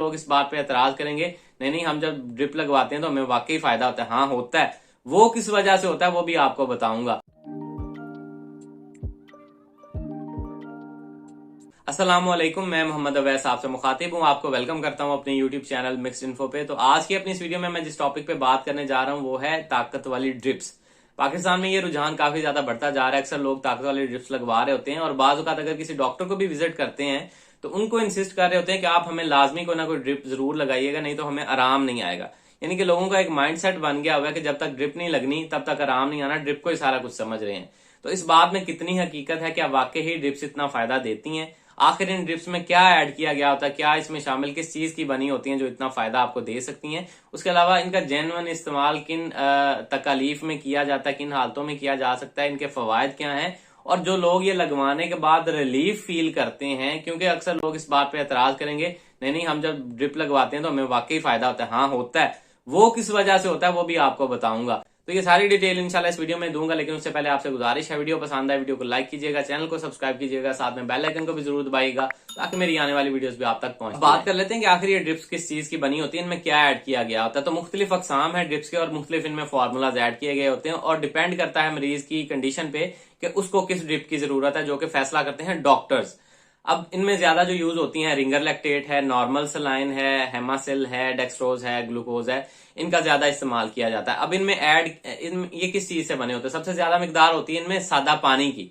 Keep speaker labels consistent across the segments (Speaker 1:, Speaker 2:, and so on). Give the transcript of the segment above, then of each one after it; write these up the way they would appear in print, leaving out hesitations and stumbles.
Speaker 1: लोग इस बात पे एतराज करेंगे, नहीं नहीं हम जब ड्रिप लगवाते हैं तो हमें वाकई फायदा होता है। हाँ होता है, वो किस वजह से होता है वो भी आपको बताऊंगा। अस्सलामुअलैकुम, मैं मोहम्मद अवैस आपसे मुखातिब हूं। आपको वेलकम करता हूं अपने यूट्यूब चैनल मिक्स्ड इन्फो पे। तो आज की अपनी इस वीडियो में मैं जिस टॉपिक पे बात करने जा रहा हूं वो है ताकत वाली ड्रिप्स। पाकिस्तान में ये रुझान काफी ज्यादा बढ़ता जा रहा है। अक्सर लोग ताकत वाली ड्रिप्स लगवा रहे होते हैं और बाज़ औक़ात अगर किसी डॉक्टर को भी विजिट करते हैं तो उनको इंसिस्ट कर रहे होते हैं कि आप हमें लाजमी कोई ना कोई ड्रिप जरूर लगाइएगा, नहीं तो हमें आराम नहीं आएगा। यानी कि लोगों का एक माइंडसेट बन गया हुआ है कि जब तक ड्रिप नहीं लगनी तब तक आराम नहीं आना, ड्रिप को ही सारा कुछ समझ रहे हैं। तो इस बात में कितनी हकीकत है, क्या वाकई ही ड्रिप्स इतना फायदा देती हैं? आखिर इन ड्रिप्स में क्या ऐड किया गया होता है, क्या इसमें शामिल किस चीज की बनी होती हैं जो इतना फायदा आपको दे सकती हैं? उसके अलावा इनका जेन्युइन इस्तेमाल किन तकालीफ में किया जाता है, किन हालतों में किया जा सकता है, इनके फवायद क्या हैं, और जो लोग ये लगवाने के बाद रिलीफ फील करते हैं, क्योंकि अक्सर लोग इस बात पे एतराज करेंगे, नहीं नहीं हम जब ड्रिप लगवाते हैं तो हमें वाकई फायदा होता है। हाँ होता है, वो किस वजह से होता है वो भी आपको बताऊंगा। तो ये सारी डिटेल इंशाल्लाह इस वीडियो में दूंगा, लेकिन उससे पहले आपसे गुजारिश है, वीडियो पसंद आए वीडियो को लाइक कीजिएगा, चैनल को सब्सक्राइब कीजिएगा, साथ में बेल आइकन को भी जरूर दबाइएगा ताकि मेरी आने वाली वीडियोस भी आप तक पहुंचे। बात कर लेते हैं कि आखिर ये ड्रिप्स किस चीज की बनी होती है, इनमें क्या ऐड किया गया होता है। तो मुख्तलिफ अकसाम है ड्रिप्स के और मुख्तलिफ इनमें फार्मूलाज ऐड किए गए होते हैं और डिपेंड करता है मरीज की कंडीशन पे कि उसको किस ड्रिप की जरूरत है, जो कि फैसला करते हैं डॉक्टर्स। अब इनमें ज्यादा जो यूज होती हैं रिंगर लैक्टेट है, नॉर्मल सलाइन है, हेमासिल है, डेक्सट्रोज है, ग्लूकोज है, इनका ज्यादा इस्तेमाल किया जाता है। अब इनमें ये किस चीज से बने होते हैं? सबसे ज्यादा मिकदार होती है इनमें सादा पानी की,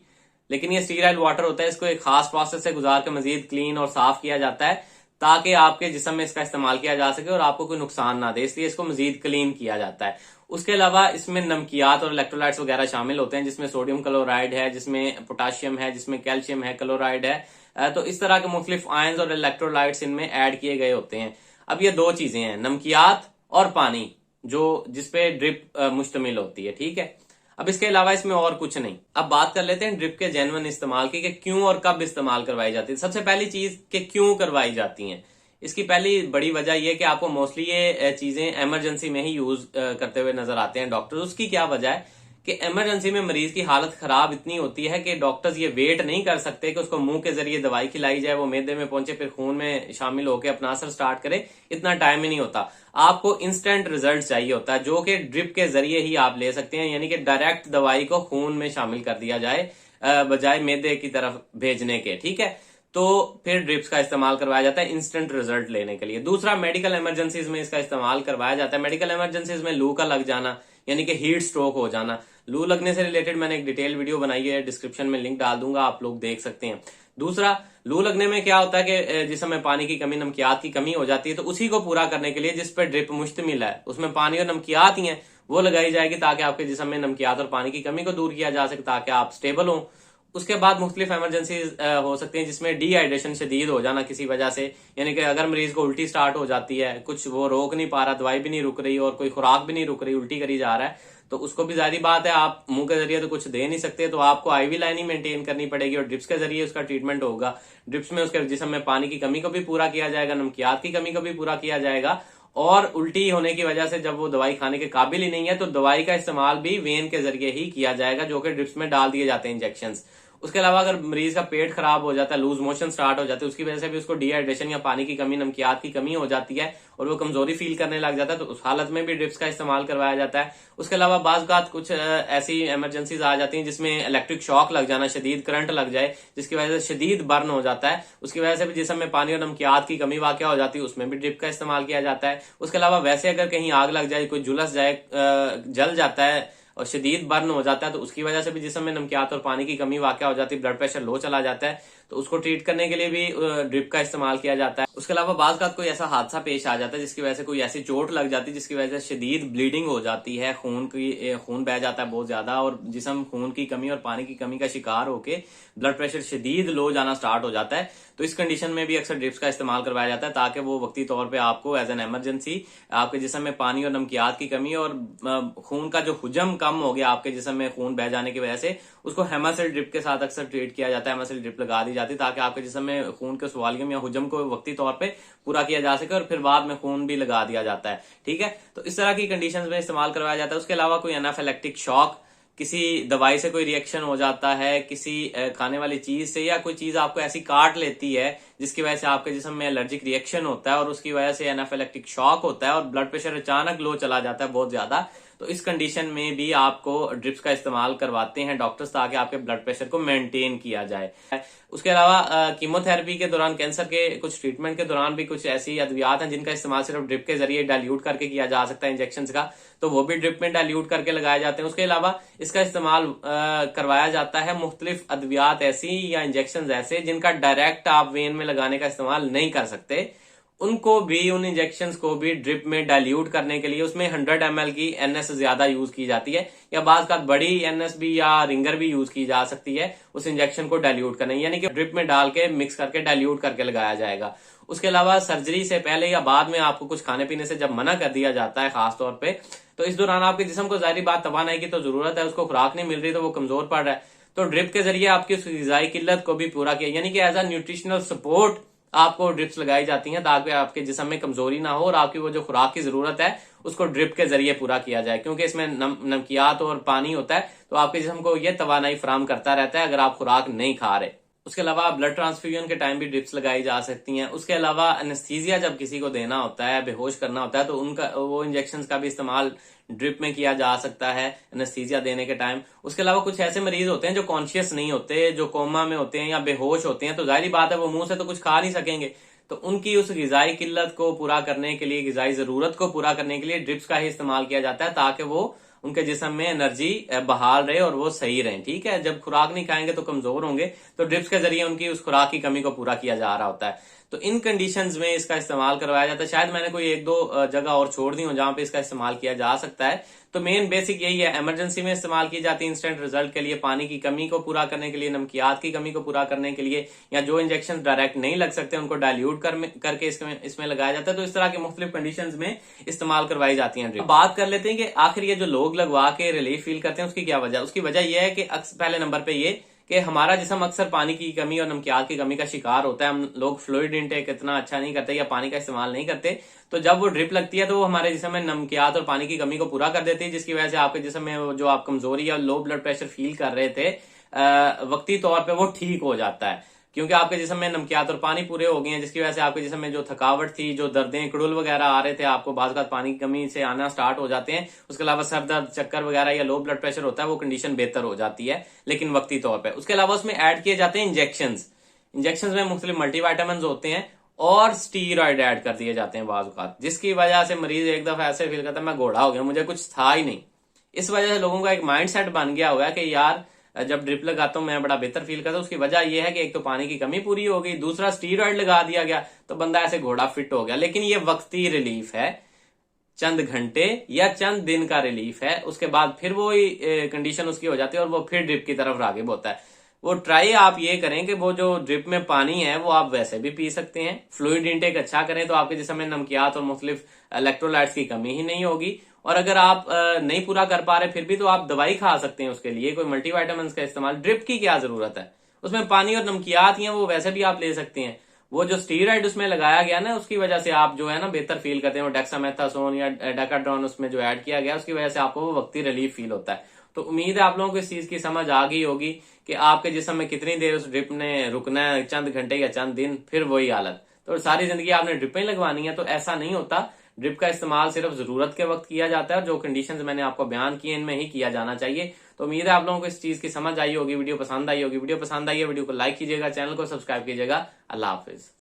Speaker 1: लेकिन ये स्टीराइल वाटर होता है, इसको एक खास प्रोसेस से गुजार के मजीद क्लीन और साफ किया जाता है ताकि आपके जिस्म में इसका इस्तेमाल किया जा सके और आपको कोई नुकसान ना दे, इसलिए इसको मजीद क्लीन किया जाता है। उसके अलावा इसमें नमकियात और इलेक्ट्रोलाइट्स वगैरह शामिल होते हैं, जिसमें सोडियम क्लोराइड है, जिसमें पोटाशियम है, जिसमें कैल्शियम है, क्लोराइड है। तो इस तरह के मुख्तलिफ आयंस और इलेक्ट्रोलाइट्स इनमें ऐड किए गए होते हैं। अब ये दो चीजें हैं, नमकियात और पानी, जो जिसपे ड्रिप मुश्तमिल होती है, ठीक है। अब इसके अलावा इसमें और कुछ नहीं। अब बात कर लेते हैं ड्रिप के जेन्युइन इस्तेमाल की, कि क्यों और कब इस्तेमाल करवाई जाती है। सबसे पहली चीज कि क्यों करवाई जाती हैं। इसकी पहली बड़ी वजह यह कि आपको मोस्टली ये चीजें इमरजेंसी में ही यूज करते हुए नजर आते हैं डॉक्टर। उसकी क्या वजह है कि इमरजेंसी में मरीज की हालत खराब इतनी होती है कि डॉक्टर्स ये वेट नहीं कर सकते कि उसको मुंह के जरिए दवाई खिलाई जाए, वो मैदे में पहुंचे, फिर खून में शामिल होकर अपना असर स्टार्ट करे। इतना टाइम ही नहीं होता। आपको इंस्टेंट रिजल्ट चाहिए होता है, जो कि ड्रिप के जरिए ही आप ले सकते हैं, यानी कि डायरेक्ट दवाई को खून में शामिल कर दिया जाए बजाय मैदे की तरफ भेजने के, ठीक है। तो फिर ड्रिप्स का इस्तेमाल करवाया जाता है इंस्टेंट रिजल्ट लेने के लिए। दूसरा, मेडिकल इमरजेंसीज में इसका इस्तेमाल करवाया जाता है। मेडिकल इमरजेंसीज में लू का लग जाना, यानी कि हीट स्ट्रोक हो जाना। लू लगने से रिलेटेड मैंने एक डिटेल वीडियो बनाई है, डिस्क्रिप्शन में लिंक डाल दूंगा, आप लोग देख सकते हैं। दूसरा, लू लगने में क्या होता है कि जिसमें पानी की कमी, नमकियात की कमी हो जाती है, तो उसी को पूरा करने के लिए जिस पर ड्रिप मुश्तमिल है उसमें पानी और नमकियात ही है, वो लगाई जाएगी ताकि आपके जिस्म में नमकियात और पानी की कमी को दूर किया जा सके, ताकि आप स्टेबल हो। उसके बाद मुख्तलिफ इमरजेंसी हो सकती हैं जिसमें डिहाइड्रेशन शदीद हो जाना किसी वजह से, यानी कि अगर मरीज को उल्टी स्टार्ट हो जाती है, कुछ वो रोक नहीं पा रहा, दवाई भी नहीं रुक रही और कोई खुराक भी नहीं रुक रही, उल्टी करी जा रहा है, तो उसको भी जारी बात है आप मुंह के जरिए तो कुछ दे नहीं सकते, तो आपको आईवी लाइन ही मेंटेन करनी पड़ेगी और ड्रिप्स के जरिए उसका ट्रीटमेंट होगा। ड्रिप्स में उसके जिस्म में पानी की कमी को भी पूरा किया जाएगा, नमकियात की कमी को भी पूरा किया जाएगा, और उल्टी होने की वजह से जब वो दवाई खाने के काबिल ही नहीं है तो दवाई का इस्तेमाल भी वेन के जरिए ही किया जाएगा, जो कि ड्रिप्स में डाल दिए जाते हैं इंजेक्शन। उसके अलावा अगर मरीज का पेट खराब हो जाता है, लूज मोशन स्टार्ट हो जाते हैं, उसकी वजह से भी उसको डिहाइड्रेशन या पानी की कमी, नमकियात की कमी हो जाती है और वो कमजोरी फील करने लग जाता है, तो उस हालत में भी ड्रिप्स का इस्तेमाल करवाया जाता है। उसके अलावा बाज़ कुछ ऐसी इमरजेंसीज आ जाती हैं जिसमें इलेक्ट्रिक शॉक लग जाना, शदीद करंट लग जाए, जिसकी वजह से शदीद बर्न हो जाता है, उसकी वजह से भी जिस्म में पानी और नमकियात की कमी वाक़या हो जाती है, उसमें भी ड्रिप का इस्तेमाल किया जाता है। उसके अलावा वैसे अगर कहीं आग लग जाए, कोई झुलस जाए, जल जाता है और शदीद बर्न हो जाता है, तो उसकी वजह से भी जिस्म में नमकियात और पानी की कमी वाक़या हो जाती है, ब्लड प्रेशर लो चला जाता है, तो उसको ट्रीट करने के लिए भी ड्रिप का इस्तेमाल किया जाता है। उसके अलावा बाज़ कोई ऐसा हादसा पेश आ जाता है जिसकी वजह से कोई ऐसी चोट लग जाती है जिसकी वजह से शदीद ब्लीडिंग हो जाती है, खून बह जाता है बहुत ज्यादा और जिस्म खून की कमी और पानी की कमी का शिकार होकर ब्लड प्रेशर शदीद लो जाना स्टार्ट हो जाता है। तो इस कंडीशन में भी अक्सर ड्रिप्स का इस्तेमाल करवाया जाता है ताकि वो वक्ती तौर पर आपको एज एन एमरजेंसी आपके जिस्म में पानी और नमकियात की कमी और खून का जो हुजम कम हो गया आपके जिस्म में खून बह जाने की वजह से, उसको हेमासिल ड्रिप के साथ अक्सर ट्रीट किया जाता है। हेमासिल ड्रिप लगा दी जाती है ताकि आपके जिस्म में खून के उस वॉल्यूम या हुजम को वक्ती तौर पे पूरा किया जा सके और फिर बाद में खून भी लगा दिया जाता है, ठीक है। तो इस तरह की कंडीशंस में इस्तेमाल करवाया जाता है। उसके अलावा कोई एनाफिलेक्टिक शॉक, किसी दवाई से कोई रिएक्शन हो जाता है, किसी खाने वाली चीज से, या कोई चीज आपको ऐसी काट लेती है जिसकी वजह से आपके जिस्म में एलर्जिक रिएक्शन होता है और उसकी वजह से एनाफिलेक्टिक शॉक होता है और ब्लड प्रेशर अचानक लो चला जाता है बहुत ज्यादा, तो इस कंडीशन में भी आपको ड्रिप्स का इस्तेमाल करवाते हैं डॉक्टर्स ताकि आपके ब्लड प्रेशर को मेंटेन किया जाए। उसके अलावा कीमोथेरेपी के दौरान, कैंसर के कुछ ट्रीटमेंट के दौरान भी कुछ ऐसी अद्वियात हैं जिनका इस्तेमाल सिर्फ ड्रिप के जरिए डाइल्यूट करके किया जा सकता है इंजेक्शन का, तो वो भी ड्रिप में डाइल्यूट करके लगाए जाते हैं। उसके अलावा इसका इस्तेमाल करवाया जाता है मुख्तलिफ अद्वियात ऐसी या इंजेक्शन ऐसे जिनका डायरेक्ट आप वेन में लगाने का इस्तेमाल नहीं कर सकते, उनको भी, उन इंजेक्शंस को भी ड्रिप में डाइल्यूट करने के लिए उसमें 100 ml की एनएस ज्यादा यूज की जाती है या बाज का बड़ी एनएस भी या रिंगर भी यूज की जा सकती है उस इंजेक्शन को डाइल्यूट करने, यानी कि ड्रिप में डाल के मिक्स करके डाइल्यूट करके लगाया जाएगा। उसके अलावा सर्जरी से पहले या बाद में आपको कुछ खाने पीने से जब मना कर दिया जाता है खास तौर पे, तो इस दौरान आपके जिस्म को जाहिर बात तवानाई की तो जरूरत है, उसको खुराक नहीं मिल रही तो वो कमजोर पड़ रहा है, तो ड्रिप के जरिए आपकी उस ग़िज़ाई किल्लत को भी पूरा किया, यानी कि एज अ न्यूट्रिशनल सपोर्ट आपको ड्रिप्स लगाई जाती हैं ताकि आपके जिस्म में कमजोरी ना हो और आपकी वो जो खुराक की जरूरत है उसको ड्रिप के जरिए पूरा किया जाए, क्योंकि इसमें नमकियात और पानी होता है तो आपके जिस्म को ये तवानाई फराहम करता रहता है अगर आप खुराक नहीं खा रहे। उसके अलावा ब्लड ट्रांसफ्यूजन के टाइम भी ड्रिप्स लगाई जा सकती हैं। उसके अलावा एनेस्थीसिया जब किसी को देना होता है, बेहोश करना होता है, तो उनका वो इंजेक्शन का भी इस्तेमाल ड्रिप में किया जा सकता है एनेस्थीसिया देने के टाइम। उसके अलावा कुछ ऐसे मरीज होते हैं जो कॉन्शियस नहीं होते, जो कोमा में होते हैं या बेहोश होते हैं, तो जाहिर बात है वो मुंह से तो कुछ खा नहीं सकेंगे, तो उनकी उस ग़िज़ाई किल्लत को पूरा करने के लिए, ग़िज़ाई जरूरत को पूरा करने के लिए ड्रिप्स का ही इस्तेमाल किया जाता है ताकि वो उनके जिस्म में एनर्जी बहाल रहे और वो सही रहे। ठीक है, जब खुराक नहीं खाएंगे तो कमजोर होंगे, तो ड्रिप्स के जरिए उनकी उस खुराक की कमी को पूरा किया जा रहा होता है। तो इन कंडीशंस में इसका इस्तेमाल करवाया जाता है। शायद मैंने कोई एक दो जगह और छोड़ दी हो जहां पे इसका इस्तेमाल किया जा सकता है। तो मेन बेसिक यही है, इमरजेंसी में इस्तेमाल की जाती है इंस्टेंट रिजल्ट के लिए, पानी की कमी को पूरा करने के लिए, नमकियात की कमी को पूरा करने के लिए, या जो इंजेक्शन डायरेक्ट नहीं लग सकते उनको डाइल्यूट करके इसमें लगाया जाता है। तो इस तरह के मुख्तलिफ कंडीशंस में इस्तेमाल करवाई जाती है। बात कर लेते हैं कि आखिर ये जो लोग लगवा के रिलीफ फील करते हैं उसकी क्या वजह। उसकी वजह यह है कि पहले नंबर पे ये कि हमारा जिस्म अक्सर पानी की कमी और नमकियात की कमी का शिकार होता है। हम लोग फ्लूइड इंटेक इतना अच्छा नहीं करते या पानी का इस्तेमाल नहीं करते, तो जब वो ड्रिप लगती है तो वो हमारे जिस्म में नमकियात और पानी की कमी को पूरा कर देती है, जिसकी वजह से आपके जिस्म में जो आप कमजोरी या लो ब्लड प्रेशर फील कर रहे थे वक्ती तौर पर वो ठीक हो जाता है, क्योंकि आपके जिस्म में नमकियात और पानी पूरे हो गए हैं, जिसकी वजह से आपके जिस्म में जो थकावट थी, जो दर्दें, कुड़ुल वगैरह आ रहे थे, आपको बाज़ पानी की कमी से आना स्टार्ट हो जाते हैं। उसके अलावा सर दर्द, चक्कर वगैरह या लो ब्लड प्रेशर होता है, वो कंडीशन बेहतर हो जाती है, लेकिन वक्ती तौर पर। उसके अलावा उसमें ऐड किए जाते हैं इंजेक्शन में मुख्तलिफ मल्टीविटामिन होते हैं और स्टीरॉयड ऐड कर दिए जाते हैं बाज़ औक़ात, जिसकी वजह से मरीज एक दफा ऐसे फील करता है मैं घोड़ा हो गया, मुझे कुछ था ही नहीं। इस वजह से लोगों का एक माइंड सेट बन गया हुआ है कि यार जब ड्रिप लगाता हूं मैं बड़ा बेहतर फील करता हूं। उसकी वजह यह है कि एक तो पानी की कमी पूरी हो गई, दूसरा स्टीरॉयड लगा दिया गया तो बंदा ऐसे घोड़ा फिट हो गया। लेकिन ये वक्ती रिलीफ है, चंद घंटे या चंद दिन का रिलीफ है, उसके बाद फिर वो कंडीशन उसकी हो जाती है और वो फिर ड्रिप की तरफ रागिब होता है। वो ट्राई आप ये करें कि वो जो ड्रिप में पानी है वो आप वैसे भी पी सकते हैं, फ्लूइड इंटेक अच्छा करें तो आपके जिस्म में नमकियात और मुख्तलिफ इलेक्ट्रोलाइट्स की कमी ही नहीं होगी। और अगर आप नहीं पूरा कर पा रहे फिर भी तो आप दवाई खा सकते हैं उसके लिए, कोई मल्टीविटामिन का इस्तेमाल, ड्रिप की क्या जरूरत है, उसमें पानी और नमकियात ही हैं, वो वैसे भी आप ले सकते हैं। वो जो स्टीरॉयड उसमें लगाया गया ना उसकी वजह से आप जो है ना बेहतर फील करते हैं, वो डेक्सामेथासोन या डेकाड्रॉन उसमें जो ऐड किया गया उसकी वजह से आपको वो वक्ती रिलीफ फील होता है। तो उम्मीद है आप लोगों को इस चीज की समझ आ गई होगी कि आपके जिस्म में कितनी देर उस ड्रिप ने रुकना है, चंद घंटे या चंद दिन, फिर वही हालत। तो सारी जिंदगी आपने ड्रिपें लगवानी है, तो ऐसा नहीं होता। ड्रिप का इस्तेमाल सिर्फ जरूरत के वक्त किया जाता है और जो कंडीशंस मैंने आपको बयान किए इनमें ही किया जाना चाहिए। तो उम्मीद है आप लोगों को इस चीज की समझ आई होगी, वीडियो पसंद आई होगी। वीडियो पसंद आई है वीडियो को लाइक कीजिएगा, चैनल को सब्सक्राइब कीजिएगा। अल्लाह हाफिज।